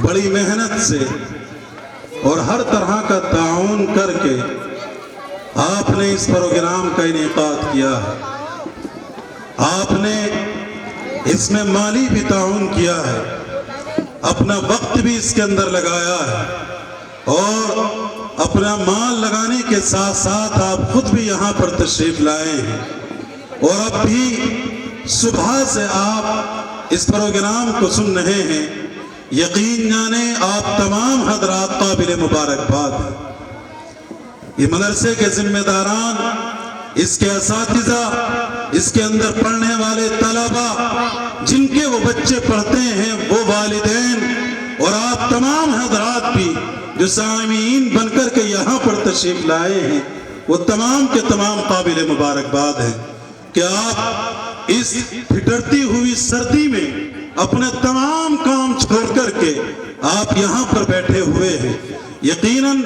بڑی محنت سے اور ہر طرح کا تعاون کر کے آپ نے اس پروگرام کا انعقاد کیا ہے۔ آپ نے اس میں مالی بھی تعاون کیا ہے، اپنا وقت بھی اس کے اندر لگایا ہے، اور اپنا مال لگانے کے ساتھ ساتھ آپ خود بھی یہاں پر تشریف لائے ہیں، اور اب بھی صبح سے آپ اس پروگرام کو سن رہے ہیں۔ یقین جانیں آپ تمام حضرات قابل مبارکباد ہیں۔ یہ مدرسے کے ذمہ داران، اس کے اساتذہ، اس کے اندر پڑھنے والے طلبہ، جن کے وہ بچے پڑھتے ہیں، وہ والدین، اور آپ تمام حضرات بھی جو سامعین بن کر کے یہاں پر تشریف لائے ہیں، وہ تمام کے تمام قابل مبارکباد ہیں کہ آپ اس پھٹرتی ہوئی سردی میں اپنے تمام کام چھوڑ کر کے آپ یہاں پر بیٹھے ہوئے ہیں۔ یقیناً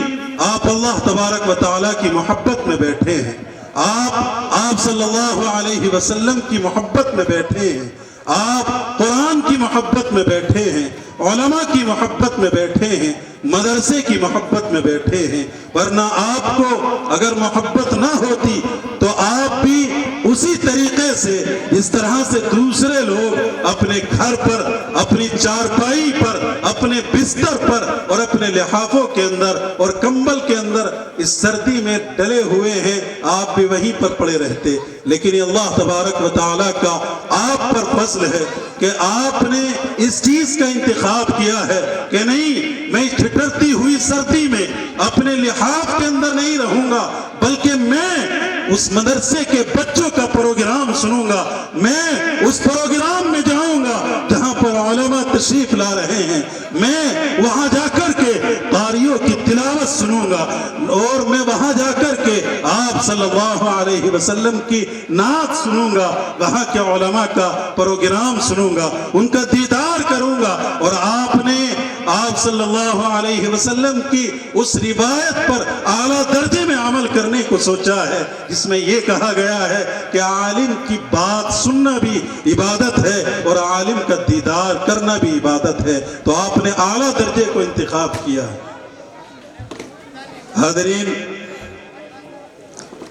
آپ اللہ تبارک و تعالیٰ کی محبت میں بیٹھے ہیں، آپ صلی اللہ علیہ وسلم کی محبت میں بیٹھے ہیں، آپ قرآن کی محبت میں بیٹھے ہیں، علماء کی محبت میں بیٹھے ہیں، مدرسے کی محبت میں بیٹھے ہیں۔ ورنہ آپ کو اگر محبت نہ ہوتی تو آپ بھی اسی طریقے سے اس طرح سے دوسرے لوگ اپنے گھر پر، اپنی چارپائی پر، اپنے بستر پر اور اپنے لحافوں کے اندر اور کمبل کے اندر اس سردی میں ڈلے ہوئے ہیں، آپ بھی وہیں پر پڑے رہتے۔ لیکن اللہ تبارک و تعالیٰ کا آپ پر فضل ہے کہ آپ نے اس چیز کا انتخاب کیا ہے کہ نہیں، میں ٹھٹرتی ہوئی سردی میں اپنے لحاف کے اندر نہیں رہوں گا، بلکہ میں اس مدرسے کے بچوں کا پروگرام سنوں گا، میں اس پروگرام میں جاؤں گا جہاں پر علماء تشریف لا رہے ہیں، میں وہاں جا کر کے قاریوں کی تلاوت سنوں گا، اور میں وہاں جا کر کے آپ صلی اللہ علیہ وسلم کی نعت سنوں گا، وہاں کے علماء کا پروگرام سنوں گا، ان کا دیدار کروں گا۔ اور آپ صلی اللہ علیہ وسلم کی اس روایت پر اعلیٰ درجے میں عمل کرنے کو سوچا ہے، جس میں یہ کہا گیا ہے کہ عالم کی بات سننا بھی عبادت ہے اور عالم کا دیدار کرنا بھی عبادت ہے۔ تو آپ نے اعلیٰ درجے کو انتخاب کیا۔ حاضرین،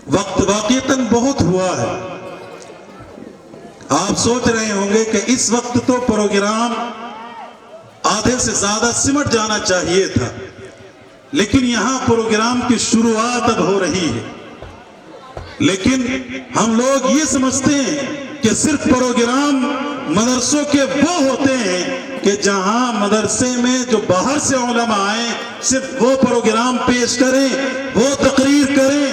وقت واقعتاً بہت ہوا ہے۔ آپ سوچ رہے ہوں گے کہ اس وقت تو پروگرام آدھے سے زیادہ سمٹ جانا چاہیے تھا، لیکن یہاں پروگرام کی شروعات اب ہو رہی ہے۔ لیکن ہم لوگ یہ سمجھتے ہیں کہ صرف پروگرام مدرسوں کے وہ ہوتے ہیں کہ جہاں مدرسے میں جو باہر سے علماء آئیں صرف وہ پروگرام پیش کریں، وہ تقریر کریں،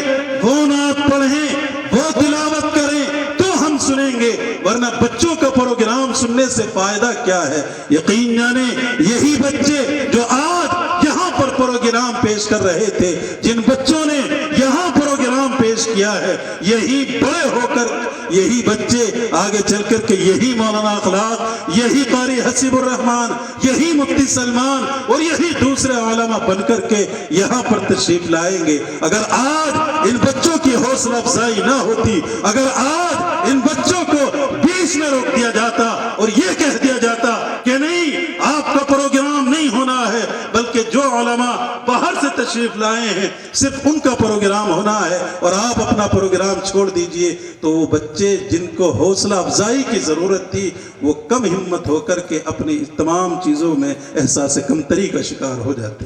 وہ نعت پڑھیں، وہ تلاوت کریں تو ہم سنیں گے، ورنہ بچوں کا پروگرام سننے سے فائدہ کیا ہے؟ یقین جانیں یہی بچے جو آج یہاں پر پروگرام پیش کر رہے تھے، جن بچوں نے یہاں پروگرام پیش کیا ہے، یہی بڑے ہو کر یہی بچے آگے چل کر کے یہی مولانا اخلاق، یہی قاری حسیب الرحمان، یہی مفتی سلمان اور یہی دوسرے علماء بن کر کے یہاں پر تشریف لائیں گے۔ اگر آج ان بچوں کی حوصلہ افزائی نہ ہوتی، اگر آج ان بچوں کو بیچ میں روک دیا جاتا اور یہ کہہ دیا جاتا کہ نہیں، آپ کا پروگرام نہیں ہونا ہے، بلکہ جو علماء باہر سے تشریف لائے ہیں صرف ان کا پروگرام ہونا ہے اور آپ اپنا پروگرام چھوڑ دیجئے، تو وہ بچے جن کو حوصلہ افزائی کی ضرورت تھی وہ کم ہمت ہو کر کے اپنی تمام چیزوں میں احساس کمتری کا شکار ہو جاتے۔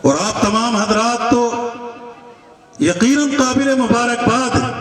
اور آپ تمام حضرات تو یقیناً قابل مبارکباد ہیں،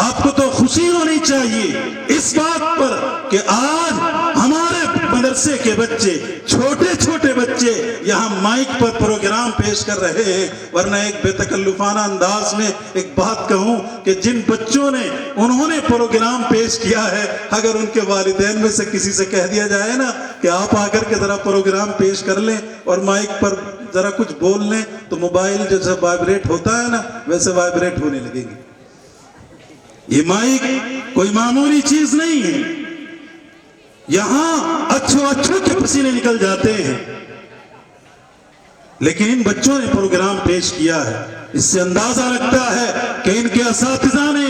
آپ کو تو خوشی ہونی چاہیے اس بات پر کہ آج ہمارے مدرسے کے بچے، چھوٹے چھوٹے بچے یہاں مائک پر پروگرام پیش کر رہے ہیں۔ ورنہ ایک بے تکلفانہ انداز میں ایک بات کہوں کہ جن بچوں نے انہوں نے پروگرام پیش کیا ہے، اگر ان کے والدین میں سے کسی سے کہہ دیا جائے نا کہ آپ آ کر کے ذرا پروگرام پیش کر لیں اور مائک پر ذرا کچھ بول لیں، تو موبائل جیسے وائبریٹ ہوتا ہے نا ویسے وائبریٹ ہونے لگیں گے۔ یہ مائک کوئی معمولی چیز نہیں ہے، یہاں اچھو کے پسینے نکل جاتے ہیں، لیکن ان بچوں نے پروگرام پیش کیا ہے۔ اس سے اندازہ لگتا ہے کہ ان کے اساتذہ نے،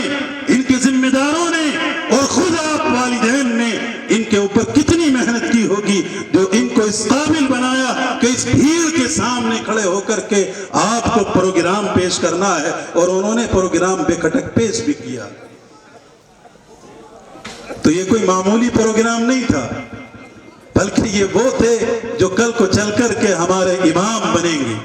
ان کے ذمہ داروں نے اور خود آپ والدین نے ان کے اوپر کتنی محنت کی ہوگی جو ان کو اس قابل بنایا کہ اس بھیڑ کے سامنے کھڑے ہو کر کے آپ کو پروگرام پیش کرنا ہے، اور انہوں نے پروگرام بے کھٹک پیش بھی کیا۔ تو یہ کوئی معمولی پروگرام نہیں تھا، بلکہ یہ وہ تھے جو کل کو چل کر کے ہمارے امام بنیں گے،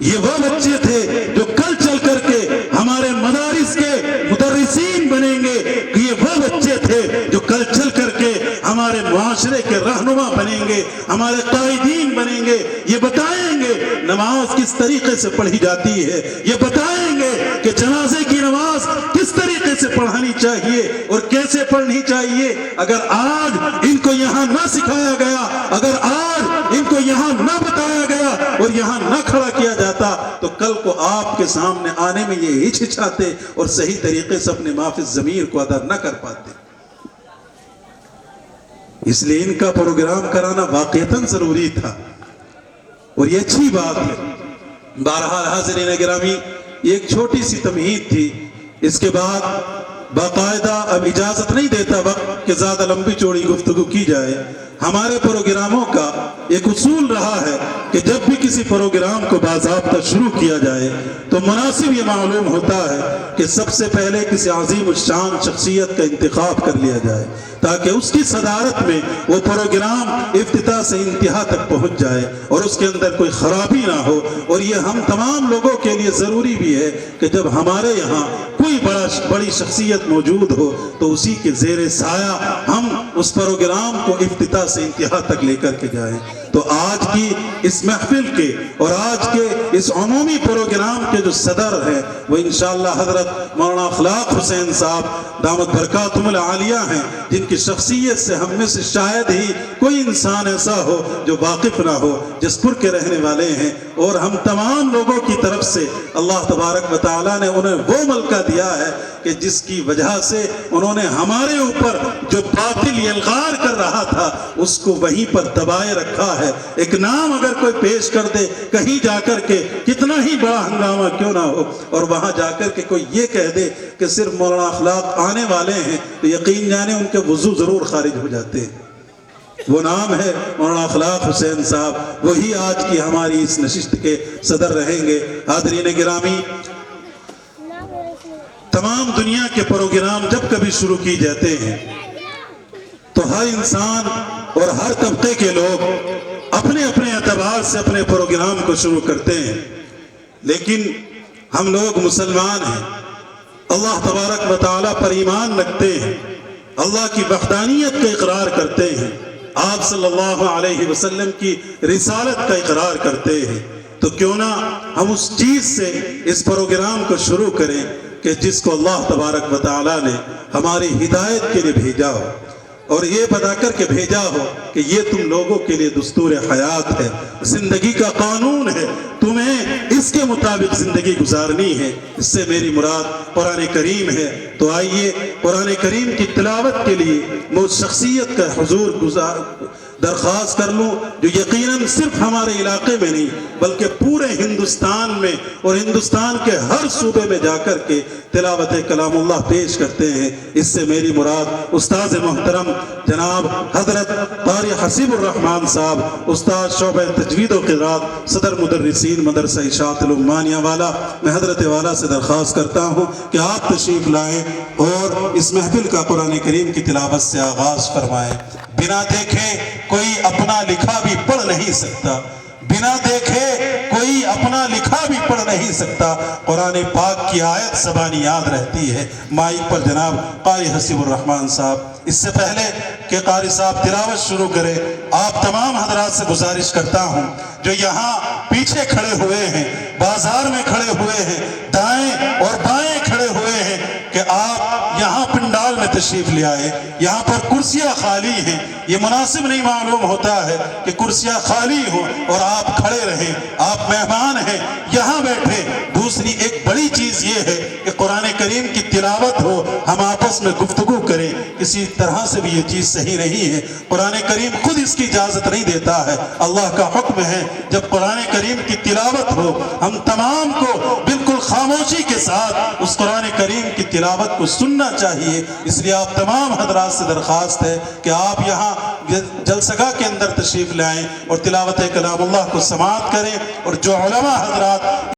یہ وہ بچے تھے جو کل چل کر کے ہمارے مدارس کے مدرسین بنیں گے، یہ وہ بچے تھے جو کل چل کر کے ہمارے معاشرے کے رہنما بنیں گے، ہمارے قائدین بنیں گے، یہ بتائیں گے نماز کس طریقے سے پڑھی جاتی ہے، یہ بتائیں گے کہ جنازے کی نماز کس طریقے سے پڑھانی چاہیے اور کیسے پڑھنی چاہیے۔ اگر آج ان کو یہاں نہ سکھایا گیا، اگر آج ان کو یہاں نہ بتایا گیا اور یہاں نہ کھڑا کیا جاتا تو کل کو آپ کے سامنے آنے میں یہ ہچکچاتے اور صحیح طریقے سے اپنے ما فی الضمیر کو ادا نہ کر پاتے۔ اس لیے ان کا پروگرام کرانا واقعتاً ضروری تھا، اور یہ اچھی بات ہے۔ بہرحال حاضرین گرامی، یہ ایک چھوٹی سی تمہید تھی، اس کے بعد باقاعدہ اب اجازت نہیں دیتا وقت کہ زیادہ لمبی چوڑی گفتگو کی جائے۔ ہمارے پروگراموں کا ایک اصول رہا ہے کہ جب بھی کسی پروگرام کو باضابطہ شروع کیا جائے تو مناسب یہ معلوم ہوتا ہے کہ سب سے پہلے کسی عظیم الشان شخصیت کا انتخاب کر لیا جائے، تاکہ اس کی صدارت میں وہ پروگرام افتتاح سے انتہا تک پہنچ جائے اور اس کے اندر کوئی خرابی نہ ہو۔ اور یہ ہم تمام لوگوں کے لیے ضروری بھی ہے کہ جب ہمارے یہاں کوئی بڑی شخصیت موجود ہو تو اسی کے زیر سایہ ہم اس پروگرام کو افتتاح سے انتہا تک لے کر کے جائیں۔ تو آج کی اس محفل کے اور آج کے اس عمومی پروگرام کے جو صدر ہیں وہ انشاءاللہ حضرت مولانا اخلاق حسین صاحب دامت برکاتہم العالیہ ہیں، جن کی شخصیت سے ہم میں سے شاید ہی کوئی انسان ایسا ہو جو واقف نہ ہو، جس پور کے رہنے والے ہیں، اور ہم تمام لوگوں کی طرف سے اللہ تبارک و تعالیٰ نے انہیں وہ ملکہ دیا ہے کہ جس کی وجہ سے انہوں نے ہمارے اوپر جو باطل یلغار کر رہا تھا اس کو وہیں پر دبائے رکھا ہے۔ ایک نام اگر کوئی پیش کر دے کہیں جا کر کے، کتنا ہی بڑا ہنگامہ کیوں نہ ہو، اور وہاں جا کر کے کوئی یہ کہہ دے کہ صرف مولانا اخلاق آنے والے ہیں، تو یقین جانے ان کے وضو ضرور خارج ہو جاتے ہیں۔ وہ نام ہے مولانا اخلاق حسین صاحب، وہی آج کی ہماری اس نشست کے صدر رہیں گے۔ حاضرین گرامی، تمام دنیا کے پروگرام جب کبھی شروع کی جاتے ہیں تو ہر انسان اور ہر طبقے کے لوگ اپنے اپنے اعتبار سے اپنے پروگرام کو شروع کرتے ہیں، لیکن ہم لوگ مسلمان ہیں، اللہ تبارک و تعالیٰ پر ایمان رکھتے ہیں، اللہ کی وحدانیت کا اقرار کرتے ہیں، آپ صلی اللہ علیہ وسلم کی رسالت کا اقرار کرتے ہیں، تو کیوں نہ ہم اس چیز سے اس پروگرام کو شروع کریں کہ جس کو اللہ تبارک و تعالیٰ نے ہماری ہدایت کے لیے بھیجا ہو، اور یہ بتا کر کے بھیجا ہو کہ یہ تم لوگوں کے لیے دستور حیات ہے، زندگی کا قانون ہے، تمہیں اس کے مطابق زندگی گزارنی ہے۔ اس سے میری مراد قرآن کریم ہے۔ تو آئیے قرآن کریم کی تلاوت کے لیے میں اس شخصیت کا حضور درخواست کر لوں جو یقیناً صرف ہمارے علاقے میں نہیں بلکہ پورے ہندوستان میں اور ہندوستان کے ہر صوبے میں جا کر کے تلاوت کلام اللہ پیش کرتے ہیں۔ اس سے میری مراد استاذ محترم جناب حضرت قاری حسیب الرحمان صاحب، استاد شعبہ تجوید و قرات، صدر مدرسین مدرسہ اشاعت العمانیہ والا، میں حضرت والا سے درخواست کرتا ہوں کہ آپ تشریف لائیں اور اس محفل کا قرآن کریم کی تلاوت سے آغاز فرمائیں۔ بنا دیکھے کوئی اپنا لکھا بھی پڑھ نہیں سکتا، بنا دیکھے کوئی اپنا لکھا بھی پڑھ نہیں سکتا، قرآن پاک کی آیت زبانی یاد رہتی ہے۔ مائک پر جناب قاری حسیب الرحمان صاحب۔ اس سے پہلے کہ قاری صاحب تلاوت شروع کرے، آپ تمام حضرات سے گزارش کرتا ہوں جو یہاں پیچھے کھڑے ہوئے ہیں، بازار میں کھڑے ہوئے ہیں، دائیں اور بائیں کھڑے ہوئے ہیں، کہ آپ یہاں پنڈال میں تشریف لے آئے۔ یہاں پر کرسیاں خالی ہیں، یہ مناسب نہیں معلوم ہوتا ہے کہ کرسیاں خالی ہوں اور آپ کھڑے رہیں، آپ مہمان ہیں، یہاں بیٹھے۔ دوسری ایک بڑی چیز یہ ہے کہ قرآن کریم کی تلاوت ہو، ہم آپس میں گفتگو کریں، کسی طرح سے بھی یہ چیز صحیح نہیں ہے۔ قرآن کریم خود اس کی اجازت نہیں دیتا ہے، اللہ کا حکم ہے جب قرآن کریم کی تلاوت ہو ہم تمام کو بالکل خاموش خاموشی کے ساتھ اس قرآن کریم کی تلاوت کو سننا چاہیے۔ اس لیے آپ تمام حضرات سے درخواست ہے کہ آپ یہاں جلسگاہ کے اندر تشریف لائیں اور تلاوت کلام اللہ کو سماعت کریں، اور جو علماء حضرات